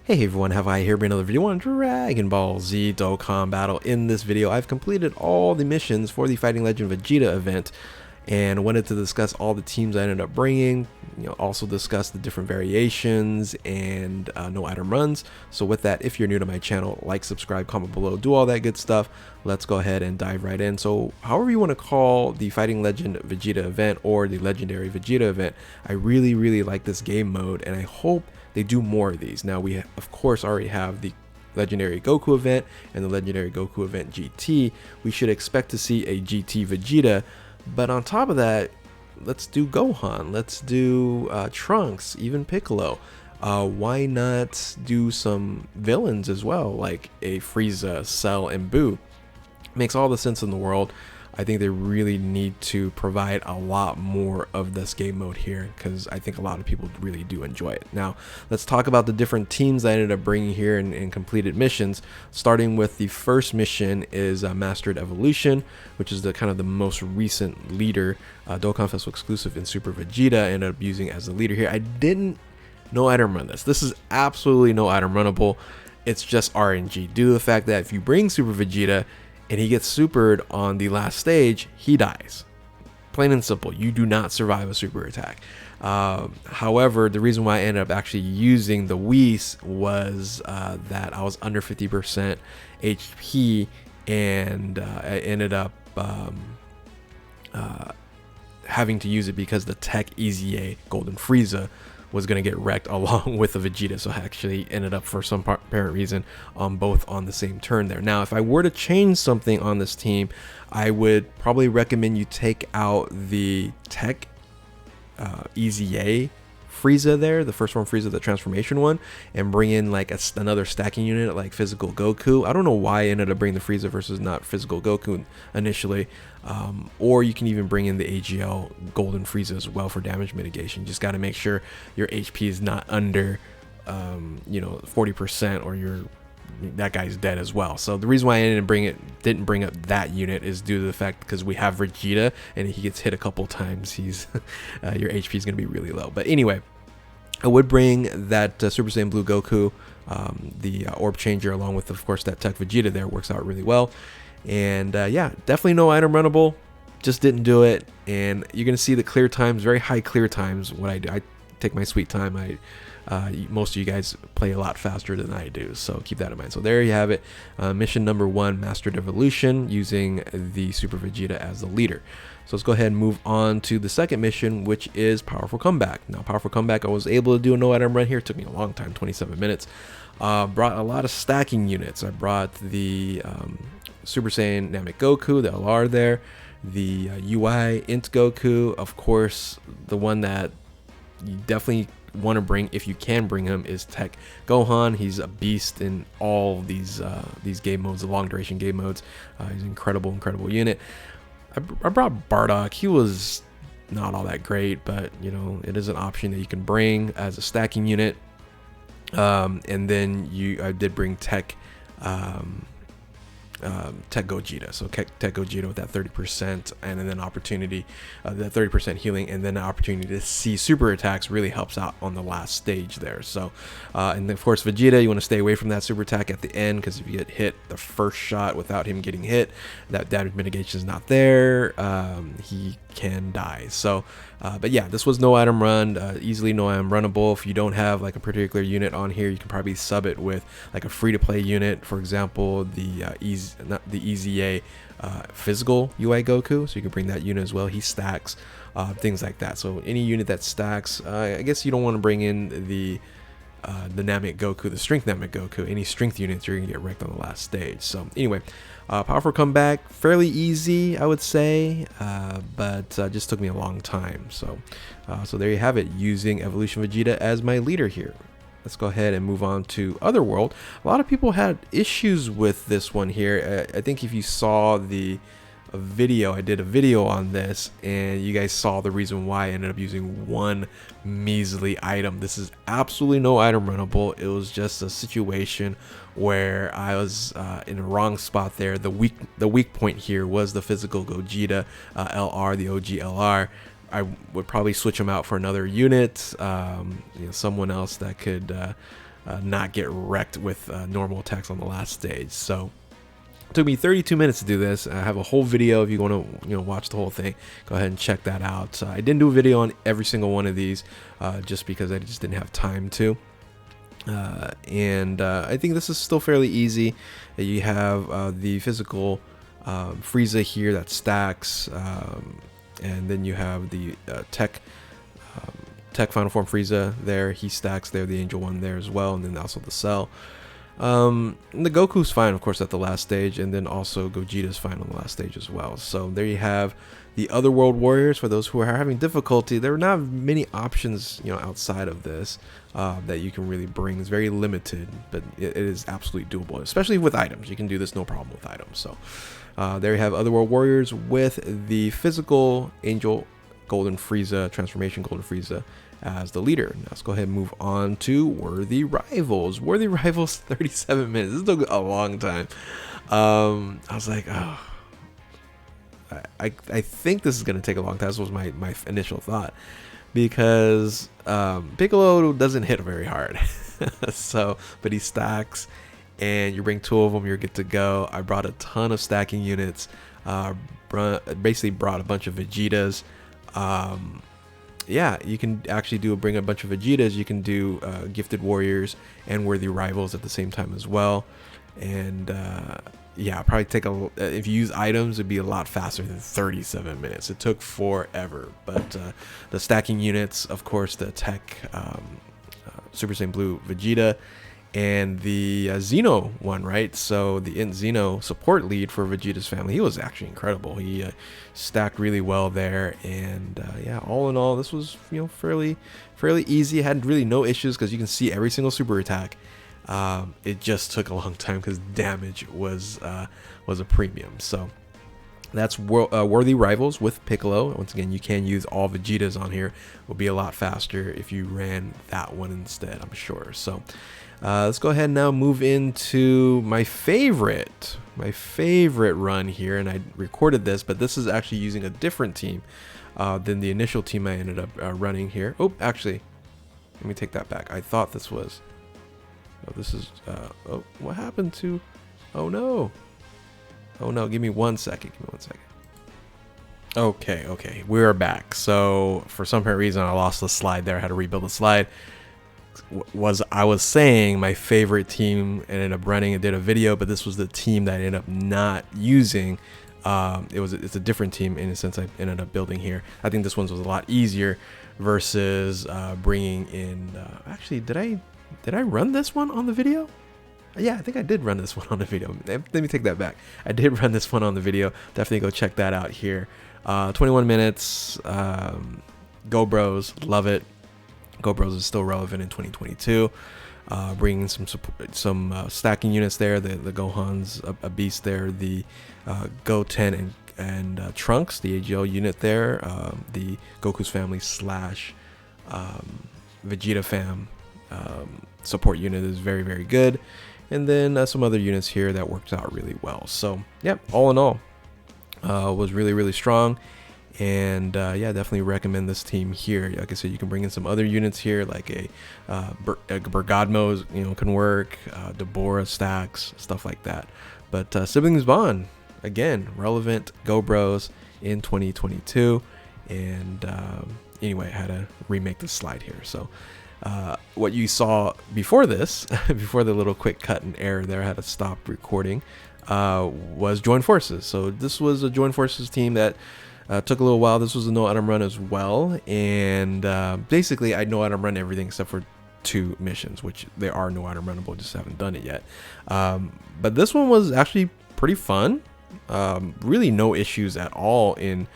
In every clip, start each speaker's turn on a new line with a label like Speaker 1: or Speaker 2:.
Speaker 1: Hey everyone, have I here been another video on Dragon Ball Z Dokkan Battle. In this video, I've completed all the missions for the Fighting Legend Vegeta event and wanted to discuss all the teams I ended up bringing, also discuss the different variations and no item runs. So with that, if you're new to my channel, like, subscribe, comment below, do all that good stuff. Let's go ahead and dive right in. So however you want to call the Fighting Legend Vegeta event or the Legendary Vegeta event, I really like this game mode and I hope they do more of these. Now we of course already have the Legendary Goku event and the Legendary Goku event GT. We should expect to see a GT Vegeta, but on top of that, let's do Gohan, let's do Trunks, even Piccolo. Why not do some villains as well, like a Frieza, Cell, and Boo? Makes all the sense in the world. I think they really need to provide a lot more of this game mode here because I think a lot of people really do enjoy it. Now, let's talk about the different teams I ended up bringing here and completed missions. Starting with the first mission is Mastered Evolution, which is the kind of the most recent leader, Dokkan Festival exclusive in Super Vegeta. I ended up using as the leader here. I didn't no item run this. This is absolutely no item runnable. It's just RNG due to the fact that if you bring Super Vegeta and he gets supered on the last stage, he dies. Plain and simple, you do not survive a super attack. However, the reason why I ended up actually using the Whis was that I was under 50% HP and I ended up having to use it because the Tech EZA Golden Frieza was going to get wrecked along with the Vegeta, so I actually ended up for some apparent reason on both on the same turn there. Now if I were to change something on this team, I would probably recommend you take out the Tech EZA Frieza there, the first form Frieza, the transformation one, and bring in like another stacking unit like Physical Goku. I don't know why I ended up bringing the Frieza versus not Physical Goku initially, or you can even bring in the AGL Golden Frieza as well for damage mitigation. Just got to make sure your HP is not under 40% or that guy's dead as well. So the reason why I didn't bring up that unit is due to the fact because we have Vegeta and he gets hit a couple times, he's your HP is going to be really low. But anyway, I would bring that Super Saiyan Blue Goku, the Orb Changer, along with of course that Tech Vegeta there. Works out really well. And yeah, definitely no item runnable, just didn't do it. And you're going to see the clear times, very high clear times. What I do, I take my sweet time. Most of you guys play a lot faster than I do, so keep that in mind. So there you have it, mission number 1, Mastered Evolution, using the Super Vegeta as the leader. So let's go ahead and move on to the second mission, which is Powerful Comeback. Now Powerful Comeback, I was able to do a no item run here. It took me a long time, 27 minutes. Brought a lot of stacking units. I brought the Super Saiyan Namek Goku, the LR there, the UI Int Goku, of course the one that you definitely want to bring if you can bring him is Tech Gohan. He's a beast in all these game modes, the long duration game modes. He's an incredible unit. I brought Bardock. He was not all that great, but it is an option that you can bring as a stacking unit. And then I did bring Tech Gogeta, so Tech Gogeta with that 30% and then opportunity, that 30% healing, and then the opportunity to see super attacks really helps out on the last stage there. So and then of course Vegeta, you want to stay away from that super attack at the end, because if you get hit the first shot without him getting hit, that damage mitigation is not there. He can die. So but yeah, this was no item run, easily no item runnable. If you don't have like a particular unit on here, you can probably sub it with like a free-to-play unit, for example the EZA physical UI Goku, so you can bring that unit as well. He stacks, things like that. So any unit that stacks, I guess you don't want to bring in the Namek Goku, the strength Namek Goku. Any strength units, you're gonna get wrecked on the last stage. So anyway, Powerful Comeback, fairly easy I would say, but just took me a long time. So so there you have it, using Evolution Vegeta as my leader here. Let's go ahead and move on to Otherworld. A lot of people had issues with this one here. I think if you saw the video, I did a video on this, and you guys saw the reason why I ended up using one measly item. This is absolutely no item runnable. It was just a situation where I was in the wrong spot there. The weak point here was the Physical Gogeta LR, the OG LR. I would probably switch him out for another unit, someone else that could not get wrecked with normal attacks on the last stage. So it took me 32 minutes to do this. I have a whole video if you want to watch the whole thing. Go ahead and check that out. I didn't do a video on every single one of these just because I just didn't have time to. I think this is still fairly easy. You have the physical Frieza here that stacks, and then you have the tech Final Form Frieza there. He stacks there, the Angel one there as well, and then also the Cell. And the Goku's fine, of course, at the last stage, and then also Gogeta's fine on the last stage as well. So there you have the Otherworld Warriors. For those who are having difficulty, there are not many options, outside of this that you can really bring. It's very limited, but it is absolutely doable, especially with items. You can do this no problem with items. So there you have Otherworld Warriors with the physical Angel Golden Frieza, Transformation Golden Frieza as the leader. Now let's go ahead and move on to Worthy Rivals. Worthy Rivals, 37 minutes. This took a long time. I was like, oh, I think this is going to take a long time. This was my initial thought, because Piccolo doesn't hit very hard. But he stacks, and you bring 2 of them, you're good to go. I brought a ton of stacking units. Basically brought a bunch of Vegetas. Yeah, you can actually bring a bunch of Vegetas. You can do Gifted Warriors and Worthy Rivals at the same time as well. And yeah, probably take if you use items, it'd be a lot faster than 37 minutes. It took forever. But the stacking units, of course, the Tech Super Saiyan Blue Vegeta, and the Xeno one, right? So the Xeno support lead for Vegeta's family, he was actually incredible. He stacked really well there, and yeah, all in all, this was fairly easy. It had really no issues because you can see every single super attack. It just took a long time because damage was a premium. So that's Worthy Rivals with Piccolo. Once again, you can use all Vegetas on here. It will be a lot faster if you ran that one instead, I'm sure. So let's go ahead and now move into my favorite run here. And I recorded this, but this is actually using a different team than the initial team I ended up running here. Oh, actually, let me take that back. I thought this was... Oh, this is... oh, what happened to... Oh, no. Oh, no. Give me 1 second. Okay. We're back. So, for some apparent reason, I lost the slide there. I had to rebuild the slide. I was saying my favorite team ended up running and did a video, but this was the team that I ended up not using. It's a different team in a sense I ended up building here. I think this one was a lot easier versus bringing in... actually, did I run this one on the video? Yeah, I think I did run this one on the video. Let me take that back. I did run this one on the video. Definitely go check that out here. 21 minutes. Go Bros. Love it. Go Bros is still relevant in 2022. Bringing some stacking units there. The Gohan's a beast there. The Goten and Trunks, the AGL unit there. The Goku's family / Vegeta fam support unit is very good. And then some other units here that worked out really well. So yeah, all in all, was really strong. And yeah, definitely recommend this team here. Like I said, you can bring in some other units here, like a Bergadmo, can work, Deborah stacks, stuff like that. But Siblings Bond, again, relevant Go Bros in 2022. And anyway, I had to remake the slide here. So what you saw before this, before the little quick cut and error there, I had to stop recording, was Join Forces. So this was a Join Forces team that took a little while. This was a no item run as well, and basically I no item run everything except for 2 missions, which they are no item runnable, just haven't done it yet. But this one was actually pretty fun. Really no issues at all in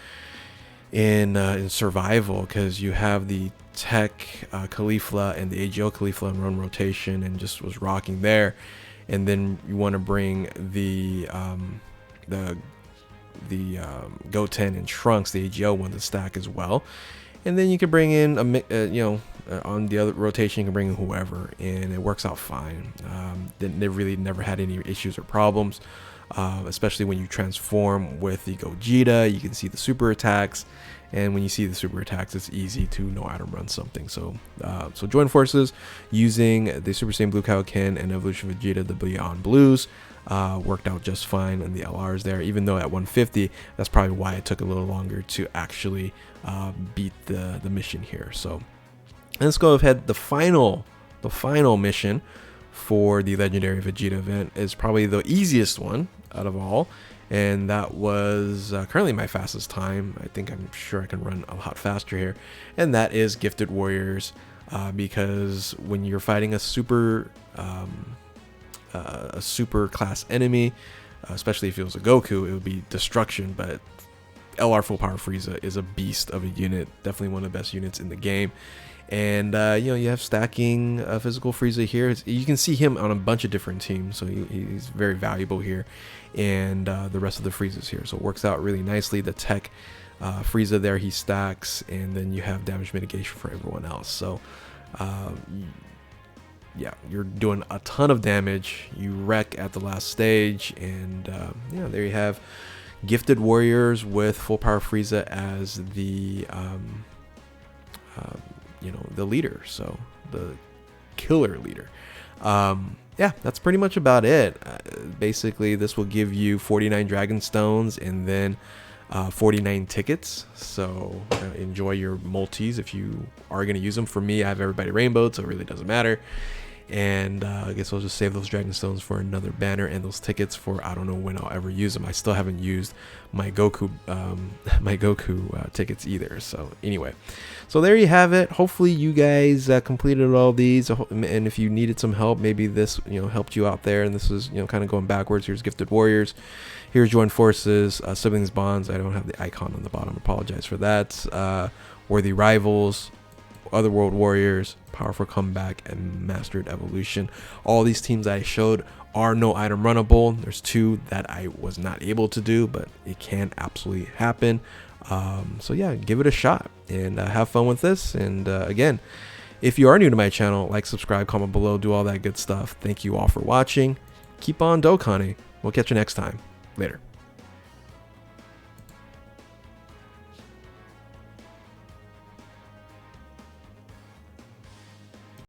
Speaker 1: survival, because you have the Tech Caulifla and the AGO Caulifla in run rotation, and just was rocking there. And then you want to bring the Goten and Trunks, the AGO one, to stack as well. And then you can bring in on the other rotation, you can bring in whoever, and it works out fine. They really never had any issues or problems, especially when you transform with the Gogeta. You can see the super attacks, and when you see the super attacks, it's easy to no item run something. So so join forces using the Super Saiyan Blue Kaioken and Evolution Vegeta, the Beyond Blues. Worked out just fine, and the LRs there, even though at 150, that's probably why it took a little longer to actually beat the mission here. So let's go ahead. The final mission for the Legendary Vegeta event is probably the easiest one out of all, and that was currently my fastest time. I'm sure I can run a lot faster here, and that is Gifted Warriors, because when you're fighting a super class enemy, especially if it was a Goku, it would be destruction, but LR Full Power Frieza is a beast of a unit, definitely one of the best units in the game. And you know, you have stacking physical Frieza here. You can see him on a bunch of different teams, so he's very valuable here, and the rest of the Friezas here, so it works out really nicely. The tech Frieza there, he stacks, and then you have damage mitigation for everyone else. So yeah, you're doing a ton of damage. You wreck at the last stage, and yeah, there you have Gifted Warriors with Full Power Frieza as the you know, the leader, so the killer leader. Yeah, that's pretty much about it. Basically, this will give you 49 Dragon Stones and then 49 tickets. So enjoy your multis if you are going to use them. For me, I have everybody rainbowed, so it really doesn't matter. And I guess I'll just save those Dragon Stones for another banner, and those tickets for I don't know when I'll ever use them. I still haven't used my Goku tickets either. So anyway, so there you have it. Hopefully you guys completed all these, and if you needed some help, maybe this helped you out there. And this is kind of going backwards. Here's Gifted Warriors. Here's Join Forces, Siblings Bonds. I don't have the icon on the bottom. Apologize for that. Worthy Rivals, Otherworld Warriors, Powerful Comeback, and Mastered Evolution. All these teams I showed are no item runnable. There's two that I was not able to do, but it can absolutely happen. So yeah, give it a shot and have fun with this. And again, if you are new to my channel, like, subscribe, comment below, do all that good stuff. Thank you all for watching. Keep on Dokkaning. We'll catch you next time. Later.